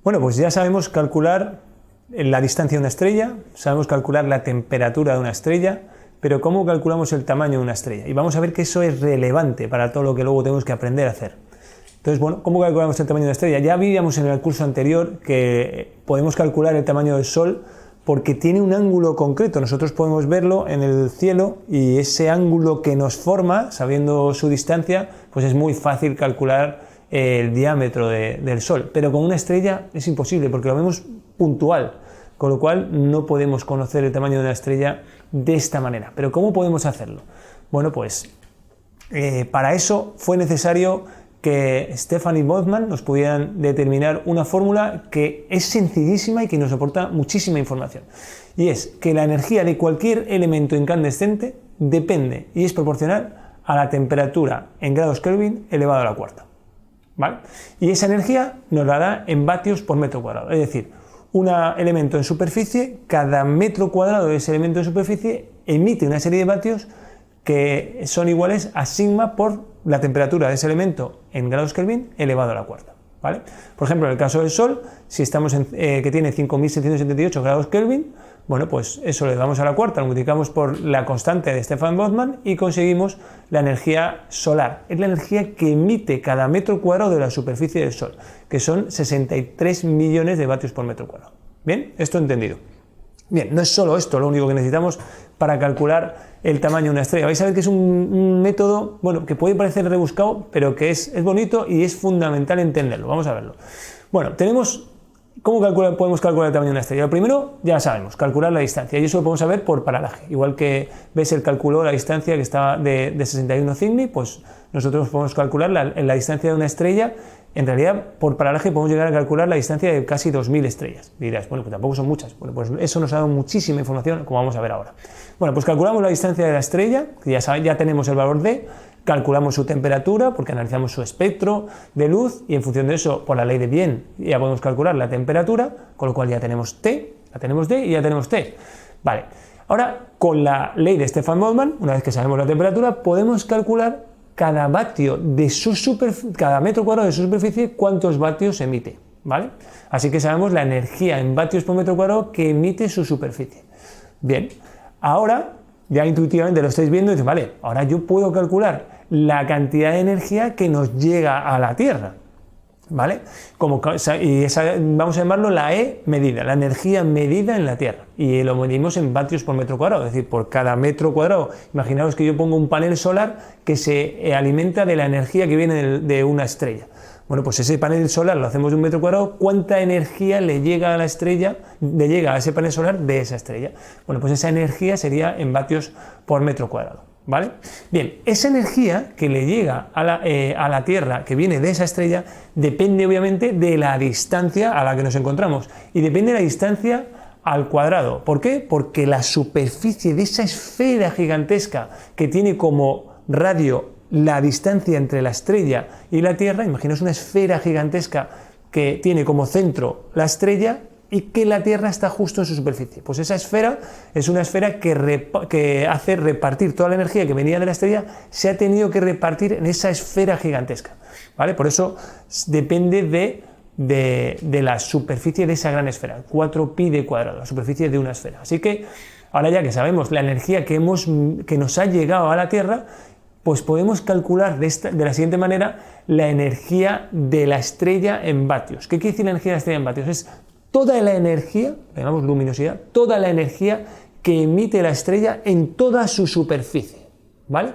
Bueno, pues ya sabemos calcular la distancia de una estrella, sabemos calcular la temperatura de una estrella, pero ¿cómo calculamos el tamaño de una estrella? Y vamos a ver que eso es relevante para todo lo que luego tenemos que aprender a hacer. Entonces, bueno, ¿cómo calculamos el tamaño de una estrella? Ya veíamos en el curso anterior que podemos calcular el tamaño del Sol porque tiene un ángulo concreto. Nosotros podemos verlo en el cielo y ese ángulo que nos forma, sabiendo su distancia, pues es muy fácil calcular el diámetro del Sol. Pero con una estrella es imposible porque lo vemos puntual, con lo cual no podemos conocer el tamaño de una estrella de esta manera. ¿Pero cómo podemos hacerlo? Bueno, pues para eso fue necesario que Stefan y Boltzmann nos pudieran determinar una fórmula que es sencillísima y que nos aporta muchísima información. Y es que la energía de cualquier elemento incandescente depende y es proporcional a la temperatura en grados Kelvin elevado a la cuarta. ¿Vale? Y esa energía nos la da en vatios por metro cuadrado. Es decir, un elemento en superficie, cada metro cuadrado de ese elemento en superficie emite una serie de vatios que son iguales a sigma por la temperatura de ese elemento en grados Kelvin elevado a la cuarta. ¿Vale? Por ejemplo, en el caso del Sol, si estamos que tiene 5.778 grados Kelvin, bueno, pues eso le damos a la cuarta, lo multiplicamos por la constante de Stefan Boltzmann y conseguimos la energía solar. Es la energía que emite cada metro cuadrado de la superficie del Sol, que son 63 millones de vatios por metro cuadrado. ¿Bien? Esto entendido. Bien, no es solo esto lo único que necesitamos para calcular el tamaño de una estrella. Vais a ver que es un método, bueno, que puede parecer rebuscado, pero que es bonito y es fundamental entenderlo. Vamos a verlo. Bueno, ¿cómo podemos calcular el tamaño de una estrella? Lo primero, ya sabemos, calcular la distancia. Y eso lo podemos saber por paralaje. Igual que Bessel calculó la distancia que estaba de 61 Cygni, pues nosotros podemos calcular la distancia de una estrella. En realidad, por paralaje podemos llegar a calcular la distancia de casi 2.000 estrellas. Y dirás, bueno, pues tampoco son muchas. Bueno, pues eso nos ha dado muchísima información, como vamos a ver ahora. Bueno, pues calculamos la distancia de la estrella, que ya tenemos el valor D, calculamos su temperatura, porque analizamos su espectro de luz, y en función de eso, por la ley de Wien, ya podemos calcular la temperatura, con lo cual ya tenemos T, ya tenemos D y ya tenemos T. Vale, ahora, con la ley de Stefan Boltzmann, una vez que sabemos la temperatura, podemos calcular cada metro cuadrado de su superficie, cuántos vatios emite, ¿vale? Así que sabemos la energía en vatios por metro cuadrado que emite su superficie. Bien, ahora ya intuitivamente lo estáis viendo y dices, vale, ahora yo puedo calcular la cantidad de energía que nos llega a la Tierra, ¿vale? Y esa, vamos a llamarlo la E medida, la energía medida en la Tierra, y lo medimos en vatios por metro cuadrado, es decir, por cada metro cuadrado. Imaginaos que yo pongo un panel solar que se alimenta de la energía que viene de una estrella. Bueno, pues ese panel solar lo hacemos de un metro cuadrado, ¿cuánta energía le llega a la estrella, le llega a ese panel solar de esa estrella? Bueno, pues esa energía sería en vatios por metro cuadrado. ¿Vale? Bien, esa energía que le llega a la Tierra, que viene de esa estrella, depende obviamente de la distancia a la que nos encontramos, y depende de la distancia al cuadrado. ¿Por qué? Porque la superficie de esa esfera gigantesca que tiene como radio la distancia entre la estrella y la Tierra, imaginaos una esfera gigantesca que tiene como centro la estrella y que la Tierra está justo en su superficie. Pues esa esfera es una esfera que hace repartir toda la energía que venía de la estrella, se ha tenido que repartir en esa esfera gigantesca, ¿vale? Por eso depende de la superficie de esa gran esfera, 4pi de cuadrado, la superficie de una esfera. Así que ahora ya que sabemos la energía que nos ha llegado a la Tierra, pues podemos calcular de la siguiente manera la energía de la estrella en vatios. ¿Qué quiere decir la energía de la estrella en vatios? Es toda la energía, llamamos luminosidad, toda la energía que emite la estrella en toda su superficie, ¿vale?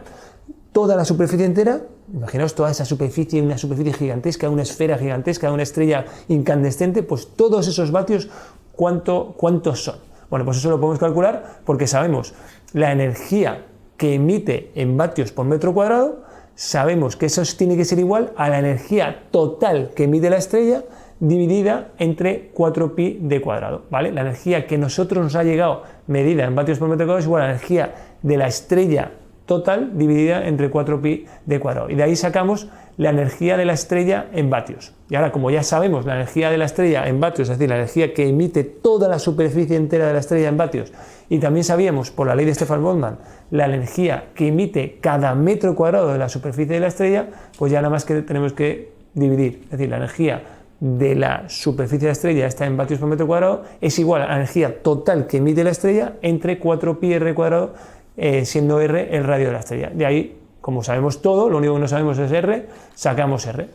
Toda la superficie entera, imaginaos toda esa superficie, una superficie gigantesca, una esfera gigantesca, una estrella incandescente, pues todos esos vatios, ¿cuántos son? Bueno, pues eso lo podemos calcular porque sabemos la energía que emite en vatios por metro cuadrado, sabemos que eso tiene que ser igual a la energía total que emite la estrella dividida entre 4pi de cuadrado, ¿vale? La energía que nosotros nos ha llegado medida en vatios por metro cuadrado es igual a la energía de la estrella total dividida entre 4pi de cuadrado. Y de ahí sacamos la energía de la estrella en vatios. Y ahora, como ya sabemos la energía de la estrella en vatios, es decir, la energía que emite toda la superficie entera de la estrella en vatios, y también sabíamos, por la ley de Stefan Boltzmann, la energía que emite cada metro cuadrado de la superficie de la estrella, pues ya nada más que tenemos que dividir. Es decir, la energía de la superficie de la estrella está en vatios por metro cuadrado es igual a la energía total que emite la estrella entre 4πr², siendo R el radio de la estrella. De ahí, como sabemos todo, lo único que no sabemos es R, sacamos R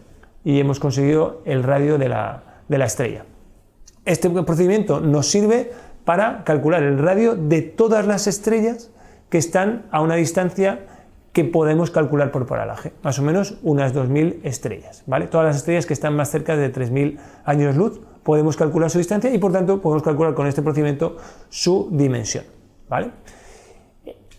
y hemos conseguido el radio de la estrella. Este procedimiento nos sirve para calcular el radio de todas las estrellas que están a una distancia que podemos calcular por paralaje, más o menos unas 2000 estrellas, ¿vale? Todas las estrellas que están más cerca de 3000 años luz podemos calcular su distancia y por tanto podemos calcular con este procedimiento su dimensión, ¿vale?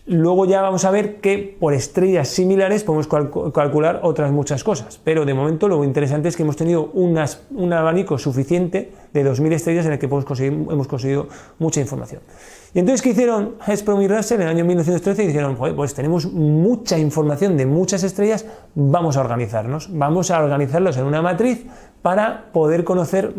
Luego ya vamos a ver que por estrellas similares podemos calcular otras muchas cosas, pero de momento lo interesante es que hemos tenido un abanico suficiente de 2000 estrellas en el que hemos conseguido mucha información. Y entonces, ¿qué hicieron Hesprong y Russell en el año 1913? Dijeron, pues tenemos mucha información de muchas estrellas, vamos a organizarlos en una matriz para poder conocer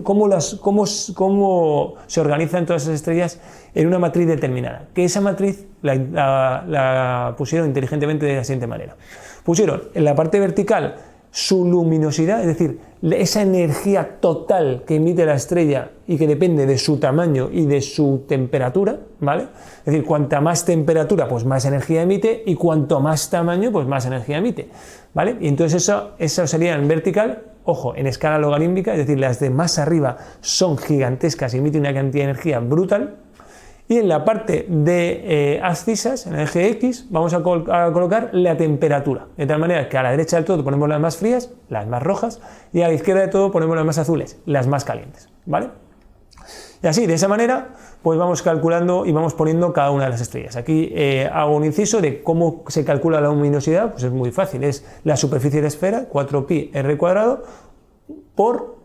cómo se organizan todas esas estrellas en una matriz determinada. Que esa matriz la pusieron inteligentemente de la siguiente manera. Pusieron en la parte vertical su luminosidad, es decir, esa energía total que emite la estrella y que depende de su tamaño y de su temperatura, ¿vale? Es decir, cuanta más temperatura, pues más energía emite, y cuanto más tamaño, pues más energía emite, ¿vale? Y entonces eso sería en vertical, ojo, en escala logarítmica, es decir, las de más arriba son gigantescas y emiten una cantidad de energía brutal. Y en la parte de abscisas, en el eje X, vamos a colocar la temperatura, de tal manera que a la derecha del todo ponemos las más frías, las más rojas, y a la izquierda de todo ponemos las más azules, las más calientes, ¿vale? Y así, de esa manera, pues vamos calculando y vamos poniendo cada una de las estrellas. Aquí hago un inciso de cómo se calcula la luminosidad, pues es muy fácil, es la superficie de la esfera, 4πr², por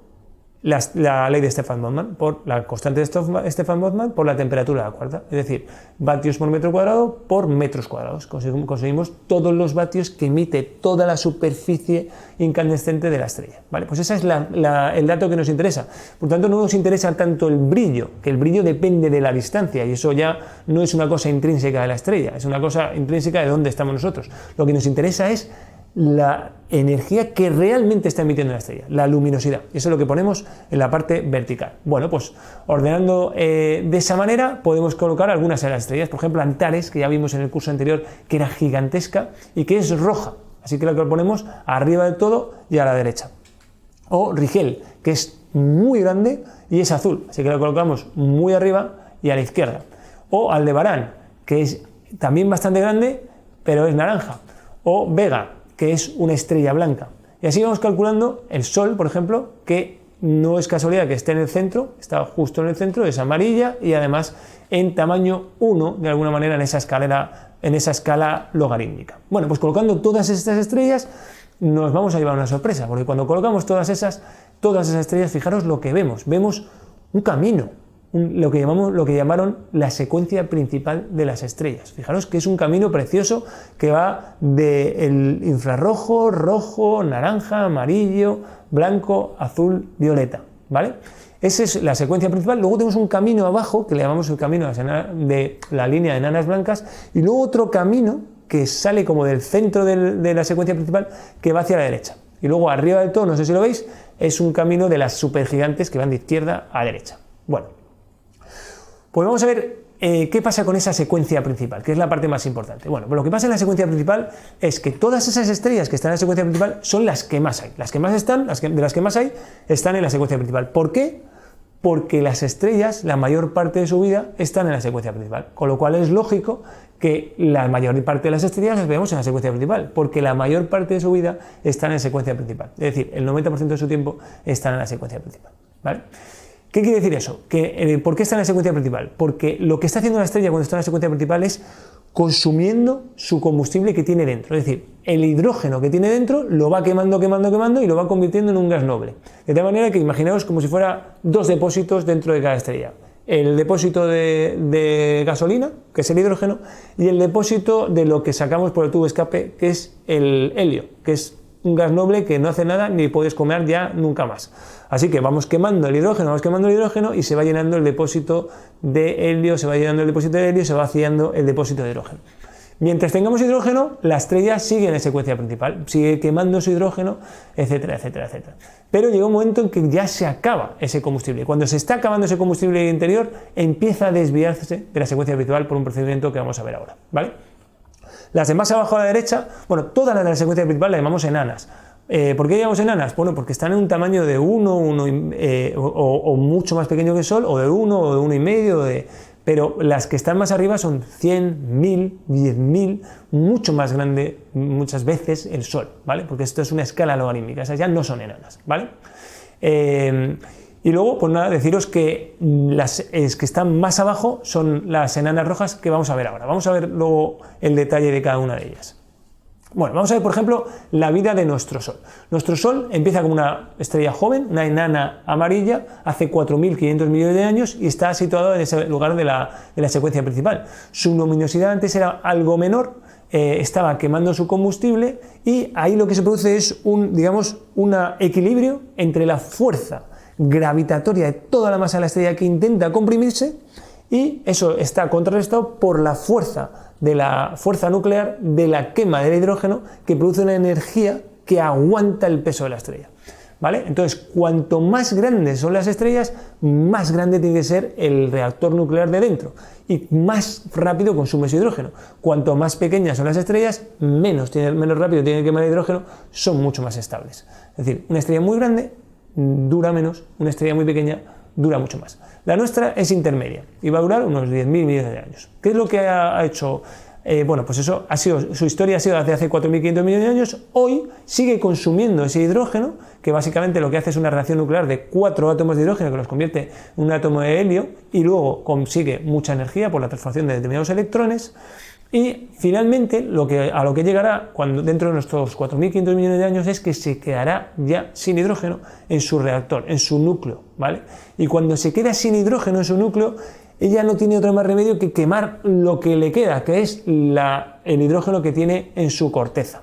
la ley de Stefan-Boltzmann, por la constante de Stefan-Boltzmann, por la temperatura de la cuarta, es decir, vatios por metro cuadrado por metros cuadrados. Conseguimos todos los vatios que emite toda la superficie incandescente de la estrella, ¿vale? Pues ese es el dato que nos interesa. Por tanto, no nos interesa tanto el brillo, que el brillo depende de la distancia, y eso ya no es una cosa intrínseca de la estrella, es una cosa intrínseca de dónde estamos nosotros. Lo que nos interesa es la energía que realmente está emitiendo la estrella, la luminosidad. Eso es lo que ponemos en la parte vertical. Bueno, pues ordenando de esa manera podemos colocar algunas de las estrellas. Por ejemplo, Antares, que ya vimos en el curso anterior que era gigantesca y que es roja, así que la ponemos arriba del todo y a la derecha. O Rigel, que es muy grande y es azul, así que la colocamos muy arriba y a la izquierda. O Aldebarán, que es también bastante grande pero es naranja. O Vega, que es una estrella blanca. Y así vamos calculando el Sol, por ejemplo, que no es casualidad que esté en el centro, está justo en el centro, es amarilla y además en tamaño 1, de alguna manera, en esa escala logarítmica. Bueno, pues colocando todas estas estrellas nos vamos a llevar una sorpresa, porque cuando colocamos todas esas estrellas, fijaros lo que vemos un camino, lo que llamaron la secuencia principal de las estrellas. Fijaros que es un camino precioso que va del infrarrojo, rojo, naranja, amarillo, blanco, azul, violeta, ¿vale? Esa es la secuencia principal. Luego tenemos un camino abajo que le llamamos el camino de la línea de enanas blancas, y luego otro camino que sale como del centro de la secuencia principal que va hacia la derecha. Y luego arriba del todo, no sé si lo veis, es un camino de las supergigantes que van de izquierda a derecha. Bueno, pues vamos a ver qué pasa con esa secuencia principal, que es la parte más importante. Bueno, pues lo que pasa en la secuencia principal es que todas esas estrellas que están en la secuencia principal son las que más hay. De las que más hay, están en la secuencia principal. ¿Por qué? Porque las estrellas, la mayor parte de su vida, están en la secuencia principal. Con lo cual es lógico que la mayor parte de las estrellas las veamos en la secuencia principal, porque la mayor parte de su vida están en la secuencia principal. Es decir, el 90% de su tiempo están en la secuencia principal, ¿vale? ¿Qué quiere decir eso? ¿Por qué está en la secuencia principal? Porque lo que está haciendo la estrella cuando está en la secuencia principal es consumiendo su combustible que tiene dentro. Es decir, el hidrógeno que tiene dentro lo va quemando y lo va convirtiendo en un gas noble. De tal manera que imaginaos como si fuera dos depósitos dentro de cada estrella. El depósito de gasolina, que es el hidrógeno, y el depósito de lo que sacamos por el tubo de escape, que es el helio, que es un gas noble que no hace nada ni puedes comer ya nunca más. Así que vamos quemando el hidrógeno y se va llenando el depósito de helio, se va vaciando el depósito de hidrógeno. Mientras tengamos hidrógeno, la estrella sigue en la secuencia principal, sigue quemando su hidrógeno, etcétera, etcétera, etcétera. Pero llega un momento en que ya se acaba ese combustible. Cuando se está acabando ese combustible interior, empieza a desviarse de la secuencia principal por un procedimiento que vamos a ver ahora, ¿vale? Las de más abajo a la derecha, bueno, todas las de la secuencia principal las llamamos enanas. ¿Por qué llamamos enanas? Bueno, porque están en un tamaño de 1 o mucho más pequeño que el Sol, o de 1 o de 1,5, pero las que están más arriba son 100, 1000, 10.000, mucho más grande muchas veces el Sol, ¿vale? Porque esto es una escala logarítmica, esas ya no son enanas, ¿vale? Y luego, pues nada, deciros que las que están más abajo son las enanas rojas que vamos a ver ahora. Vamos a ver luego el detalle de cada una de ellas. Bueno, vamos a ver, por ejemplo, la vida de nuestro Sol. Nuestro Sol empieza como una estrella joven, una enana amarilla, hace 4.500 millones de años y está situado en ese lugar de la secuencia principal. Su luminosidad antes era algo menor, estaba quemando su combustible y ahí lo que se produce es un equilibrio entre la fuerza gravitatoria de toda la masa de la estrella que intenta comprimirse y eso está contrarrestado por la fuerza nuclear de la quema del hidrógeno que produce una energía que aguanta el peso de la estrella, ¿vale? Entonces, cuanto más grandes son las estrellas, más grande tiene que ser el reactor nuclear de dentro y más rápido consume su hidrógeno. Cuanto más pequeñas son las estrellas, menos rápido tiene que quemar el hidrógeno, son mucho más estables. Es decir, una estrella muy grande dura menos, una estrella muy pequeña dura mucho más. La nuestra es intermedia y va a durar unos 10.000 millones de años. ¿Qué es lo que ha hecho? Bueno, pues eso su historia ha sido desde hace 4.500 millones de años. Hoy sigue consumiendo ese hidrógeno, que básicamente lo que hace es una reacción nuclear de 4 átomos de hidrógeno que los convierte en un átomo de helio y luego consigue mucha energía por la transformación de determinados electrones. Y finalmente a lo que llegará dentro de nuestros 4.500 millones de años es que se quedará ya sin hidrógeno en su reactor, en su núcleo, ¿vale? Y cuando se queda sin hidrógeno en su núcleo, ella no tiene otro más remedio que quemar lo que le queda, que es el hidrógeno que tiene en su corteza,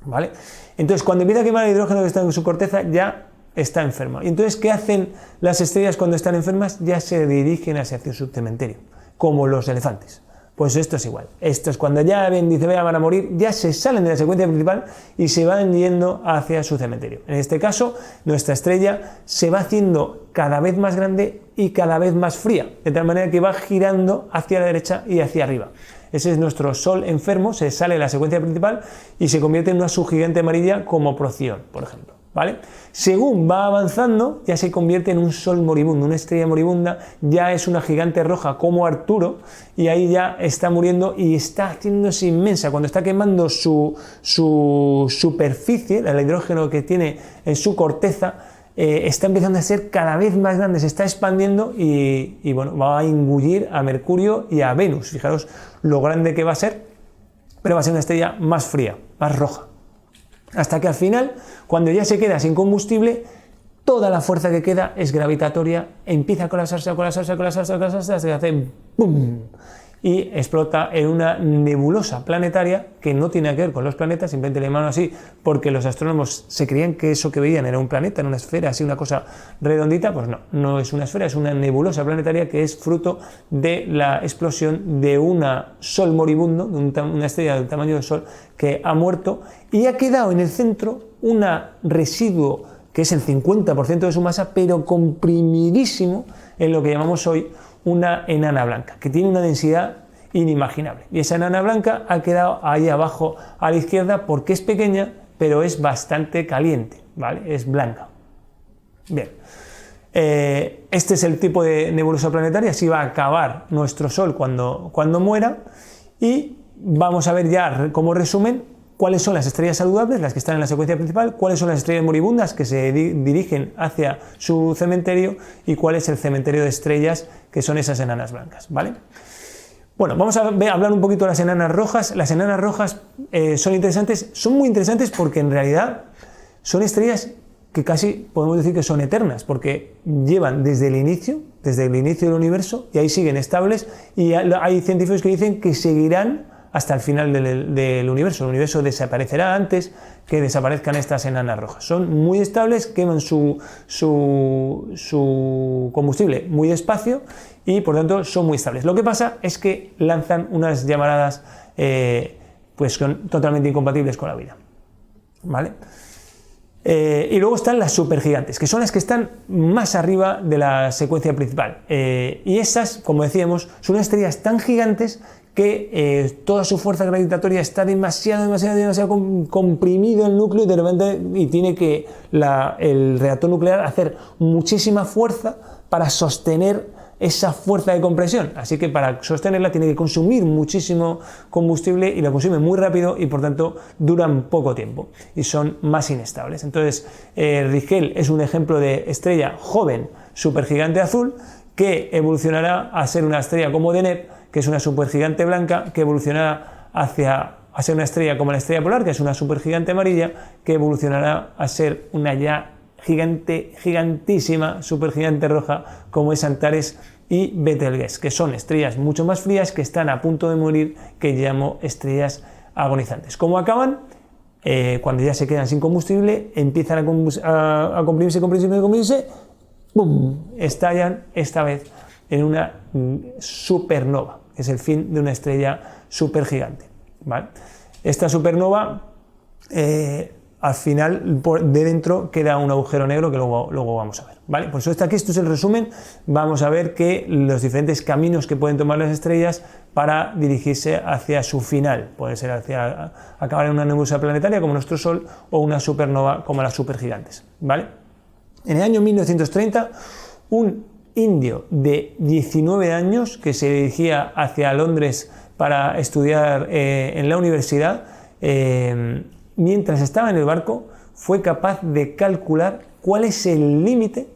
¿vale? Entonces, cuando empieza a quemar el hidrógeno que está en su corteza, ya está enferma. Y entonces, ¿qué hacen las estrellas cuando están enfermas? Ya se dirigen hacia su cementerio, como los elefantes. Pues esto es igual. Esto es cuando ya van a morir, ya se salen de la secuencia principal y se van yendo hacia su cementerio. En este caso, nuestra estrella se va haciendo cada vez más grande y cada vez más fría, de tal manera que va girando hacia la derecha y hacia arriba. Ese es nuestro Sol enfermo, se sale de la secuencia principal y se convierte en una subgigante amarilla como Procyon, por ejemplo, ¿vale? Según va avanzando, ya se convierte en un Sol moribundo, una estrella moribunda, ya es una gigante roja como Arturo y ahí ya está muriendo y está haciéndose inmensa. Cuando está quemando su superficie, el hidrógeno que tiene en su corteza, está empezando a ser cada vez más grande, se está expandiendo y bueno, va a engullir a Mercurio y a Venus. Fijaros lo grande que va a ser, pero va a ser una estrella más fría, más roja. Hasta que al final, cuando ya se queda sin combustible, toda la fuerza que queda es gravitatoria, empieza a colapsarse, hasta que hace ¡pum! Y explota en una nebulosa planetaria que no tiene que ver con los planetas, simplemente le llaman así porque los astrónomos se creían que eso que veían era un planeta, era una esfera, así una cosa redondita. Pues no es una esfera, es una nebulosa planetaria que es fruto de la explosión de un Sol moribundo, de una estrella del tamaño del Sol que ha muerto y ha quedado en el centro un residuo que es el 50% de su masa, pero comprimidísimo en lo que llamamos hoy una enana blanca, que tiene una densidad inimaginable. Y esa enana blanca ha quedado ahí abajo a la izquierda porque es pequeña, pero es bastante caliente, ¿vale? Es blanca. Bien. Este es el tipo de nebulosa planetaria, así va a acabar nuestro Sol cuando muera. Y vamos a ver ya como resumen cuáles son las estrellas saludables, las que están en la secuencia principal, cuáles son las estrellas moribundas que se dirigen hacia su cementerio y cuál es el cementerio de estrellas que son esas enanas blancas, ¿vale? Bueno, vamos a hablar un poquito de las enanas rojas. Las enanas rojas son muy interesantes porque en realidad son estrellas que casi podemos decir que son eternas, porque llevan desde el inicio del universo y ahí siguen estables y hay científicos que dicen que seguirán hasta el final del universo. El universo desaparecerá antes que desaparezcan estas enanas rojas. Son muy estables, queman su combustible muy despacio y por tanto son muy estables. Lo que pasa es que lanzan unas llamaradas pues son totalmente incompatibles con la vida, ¿vale? Y luego están las supergigantes, que son las que están más arriba de la secuencia principal. Y esas, como decíamos, son estrellas tan gigantes que toda su fuerza gravitatoria está demasiado comprimido el núcleo, y de repente tiene que el reactor nuclear hacer muchísima fuerza para sostener esa fuerza de compresión. Así que para sostenerla tiene que consumir muchísimo combustible, y lo consume muy rápido, y por tanto duran poco tiempo y son más inestables. Entonces Rigel es un ejemplo de estrella joven supergigante azul que evolucionará a ser una estrella como Deneb, que es una supergigante blanca, que evolucionará a ser una estrella como la estrella polar, que es una supergigante amarilla, que evolucionará a ser una ya gigantísima supergigante roja como es Antares y Betelgeuse, que son estrellas mucho más frías que están a punto de morir, que llamo estrellas agonizantes. ¿Cómo acaban? Cuando ya se quedan sin combustible, empiezan a comprimirse, ¡pum!, estallan, esta vez en una supernova, que es el fin de una estrella supergigante, ¿vale? Esta supernova, al final, de dentro queda un agujero negro que luego vamos a ver, ¿vale? Por eso esto es el resumen. Vamos a ver que los diferentes caminos que pueden tomar las estrellas para dirigirse hacia su final. Puede ser hacia acabar en una nebulosa planetaria como nuestro Sol, o una supernova como las supergigantes, ¿vale? En el año 1930, un indio de 19 años que se dirigía hacia Londres para estudiar en la universidad, mientras estaba en el barco, fue capaz de calcular cuál es el límite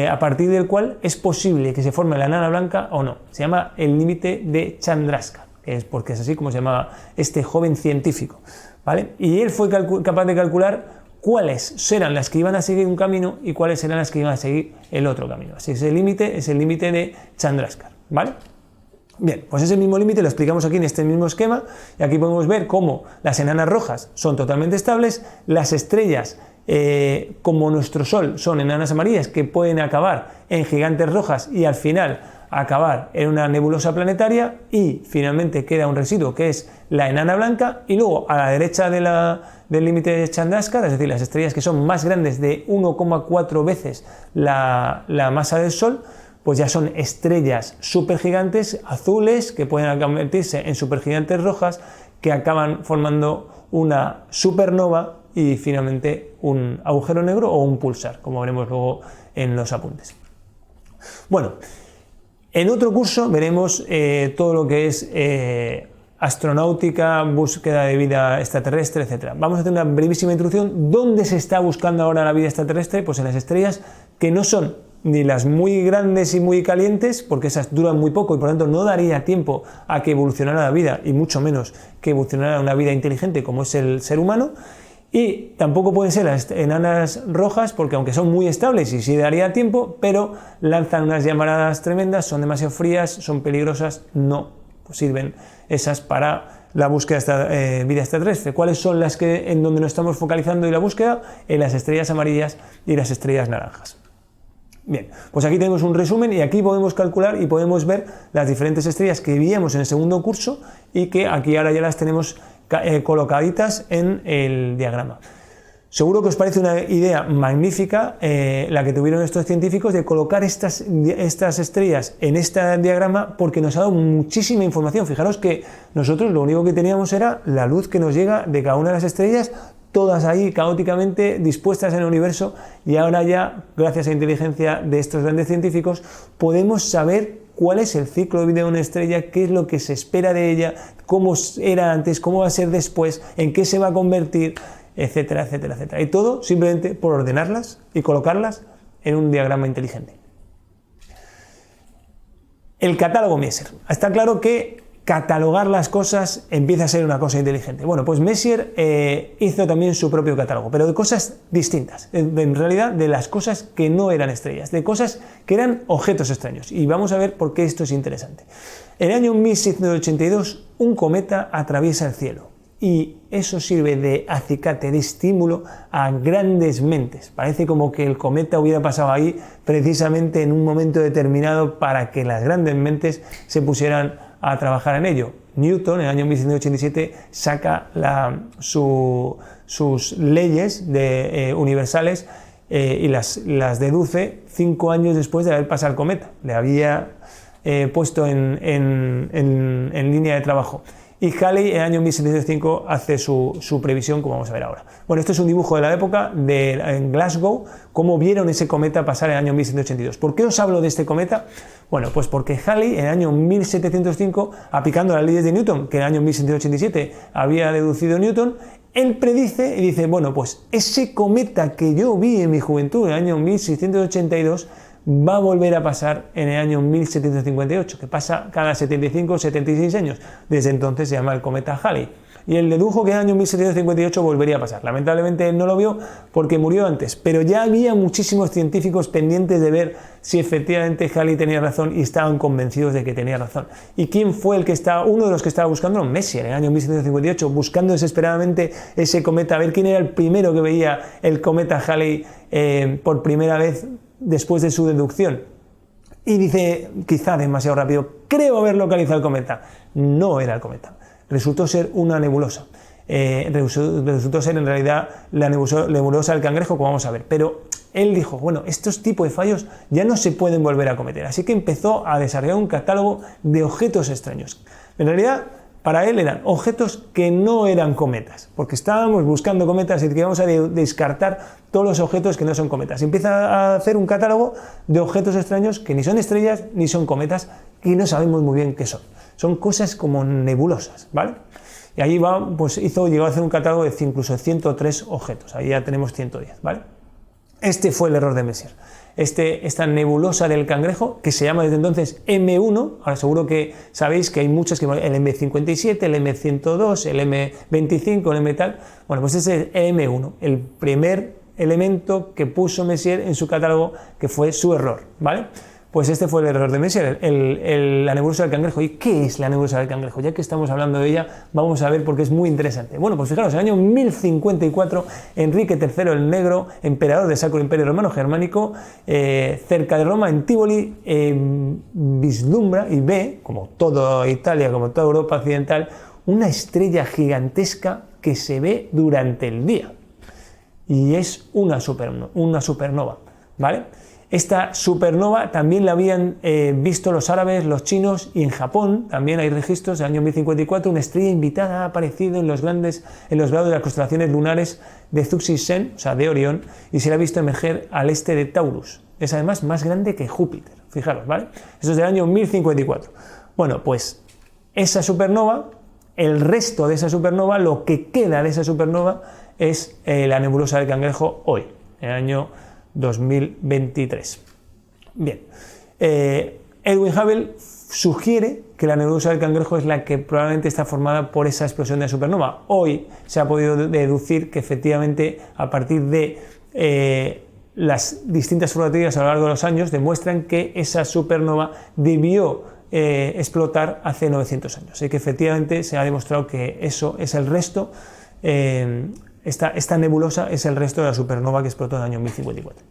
a partir del cual es posible que se forme la enana blanca o no. Se llama el límite de Chandrasekhar, porque es así como se llamaba este joven científico, ¿vale? Y él fue capaz de calcular cuáles serán las que iban a seguir un camino y cuáles serán las que iban a seguir el otro camino. Así que ese límite es el límite de Chandrasekhar, ¿vale? Bien, pues ese mismo límite lo explicamos aquí en este mismo esquema, y aquí podemos ver cómo las enanas rojas son totalmente estables, las estrellas como nuestro Sol son enanas amarillas que pueden acabar en gigantes rojas y al final acabar en una nebulosa planetaria, y finalmente queda un residuo que es la enana blanca, y luego a la derecha del límite de Chandrasekhar, es decir, las estrellas que son más grandes de 1,4 veces la masa del Sol, pues ya son estrellas supergigantes azules que pueden convertirse en supergigantes rojas, que acaban formando una supernova y finalmente un agujero negro o un pulsar, como veremos luego en los apuntes. Bueno, en otro curso veremos todo lo que es astronáutica, búsqueda de vida extraterrestre, etc. Vamos a hacer una brevísima introducción. ¿Dónde se está buscando ahora la vida extraterrestre? Pues en las estrellas que no son ni las muy grandes y muy calientes, porque esas duran muy poco y por lo tanto no daría tiempo a que evolucionara la vida, y mucho menos que evolucionara una vida inteligente como es el ser humano. Y tampoco pueden ser las enanas rojas, porque aunque son muy estables y sí daría tiempo, pero lanzan unas llamaradas tremendas, son demasiado frías, son peligrosas, no sirven esas para la búsqueda de vida extraterrestre. ¿Cuáles son las que en donde nos estamos focalizando y la búsqueda? En las estrellas amarillas y las estrellas naranjas. Bien, pues aquí tenemos un resumen, y aquí podemos calcular y podemos ver las diferentes estrellas que veíamos en el segundo curso y que aquí ahora ya las tenemos colocaditas en el diagrama. Seguro que os parece una idea magnífica la que tuvieron estos científicos de colocar estas estrellas en este diagrama, porque nos ha dado muchísima información. Fijaros que nosotros lo único que teníamos era la luz que nos llega de cada una de las estrellas, todas ahí caóticamente dispuestas en el universo, y ahora ya, gracias a la inteligencia de estos grandes científicos, podemos saber cuál es el ciclo de vida de una estrella, qué es lo que se espera de ella, cómo era antes, cómo va a ser después, en qué se va a convertir, etcétera, etcétera, etcétera. Y todo simplemente por ordenarlas y colocarlas en un diagrama inteligente. El catálogo Messier. Está claro que catalogar las cosas empieza a ser una cosa inteligente. Bueno, pues Messier hizo también su propio catálogo, pero de cosas distintas, en realidad de las cosas que no eran estrellas, de cosas que eran objetos extraños, y vamos a ver por qué esto es interesante. En el año 1682 un cometa atraviesa el cielo, y eso sirve de acicate, de estímulo a grandes mentes. Parece como que el cometa hubiera pasado ahí precisamente en un momento determinado para que las grandes mentes se pusieran a trabajar en ello. Newton, en el año 1787, saca sus leyes universales y las deduce 5 años después de haber pasado el cometa. Le había puesto en línea de trabajo. Y Halley en el año 1705 hace su previsión, como vamos a ver ahora. Bueno, este es un dibujo de la época en Glasgow, cómo vieron ese cometa pasar en el año 1782. ¿Por qué os hablo de este cometa? Bueno, pues porque Halley en el año 1705, aplicando las leyes de Newton, que en el año 1787 había deducido Newton, él predice y dice, bueno, pues ese cometa que yo vi en mi juventud en el año 1682 va a volver a pasar en el año 1758, que pasa cada 75 o 76 años. Desde entonces se llama el cometa Halley. Y él dedujo que en el año 1758 volvería a pasar. Lamentablemente él no lo vio porque murió antes, pero ya había muchísimos científicos pendientes de ver si efectivamente Halley tenía razón y estaban convencidos de que tenía razón. ¿Y quién fue uno de los que estaba buscando? Messier, en el año 1758, buscando desesperadamente ese cometa, a ver quién era el primero que veía el cometa Halley por primera vez después de su deducción. Y dice, quizá demasiado rápido, creo haber localizado el cometa. No era el cometa, resultó ser una nebulosa. Resultó ser en realidad la nebulosa del Cangrejo, como vamos a ver. Pero él dijo, bueno, estos tipos de fallos ya no se pueden volver a cometer. Así que empezó a desarrollar un catálogo de objetos extraños. En realidad, para él eran objetos que no eran cometas, porque estábamos buscando cometas y que vamos a descartar todos los objetos que no son cometas. Empieza a hacer un catálogo de objetos extraños que ni son estrellas ni son cometas y no sabemos muy bien qué son. Son cosas como nebulosas, ¿vale? Y ahí llegó a hacer un catálogo de incluso 103 objetos. Ahí ya tenemos 110, ¿vale? Este fue el error de Messier. Esta nebulosa del Cangrejo, que se llama desde entonces M1, ahora seguro que sabéis que hay muchas, el M57, el M102, el M25, el M tal, bueno, pues ese es el M1, el primer elemento que puso Messier en su catálogo, que fue su error, ¿vale? Pues este fue el error de Messier, la nebulosa del Cangrejo. ¿Y qué es la nebulosa del Cangrejo? Ya que estamos hablando de ella, vamos a ver porque es muy interesante. Bueno, pues fijaros, en el año 1054, Enrique III el Negro, emperador del Sacro Imperio Romano Germánico, cerca de Roma, en Tivoli, vislumbra y ve, como toda Italia, como toda Europa occidental, una estrella gigantesca que se ve durante el día. Y es una supernova, ¿vale? Esta supernova también la habían visto los árabes, los chinos, y en Japón también hay registros del año 1054, una estrella invitada ha aparecido en los grados de las constelaciones lunares de Zhuxi-Sen, o sea, de Orión, y se la ha visto emerger al este de Taurus. Es además más grande que Júpiter, fijaros, ¿vale? Eso es del año 1054. Bueno, pues esa supernova, el resto de esa supernova, lo que queda de esa supernova es la nebulosa del Cangrejo hoy, en el año 2023. Bien, Edwin Hubble sugiere que la nebulosa del Cangrejo es la que probablemente está formada por esa explosión de supernova. Hoy se ha podido deducir que efectivamente a partir de las distintas fotografías a lo largo de los años demuestran que esa supernova debió explotar hace 900 años. Así que efectivamente se ha demostrado que eso es el resto. Esta nebulosa es el resto de la supernova que explotó en el año 1054.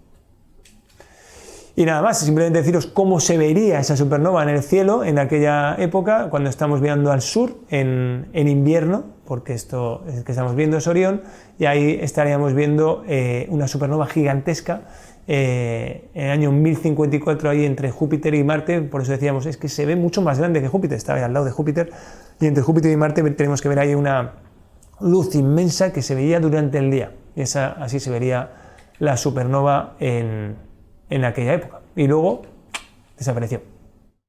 Y nada más, simplemente deciros cómo se vería esa supernova en el cielo en aquella época, cuando estamos mirando al sur en invierno, porque esto que estamos viendo es Orión, y ahí estaríamos viendo una supernova gigantesca en el año 1054, ahí entre Júpiter y Marte. Por eso decíamos, es que se ve mucho más grande que Júpiter, está ahí al lado de Júpiter, y entre Júpiter y Marte tenemos que ver ahí una luz inmensa que se veía durante el día, y así se vería la supernova en aquella época, y luego desapareció.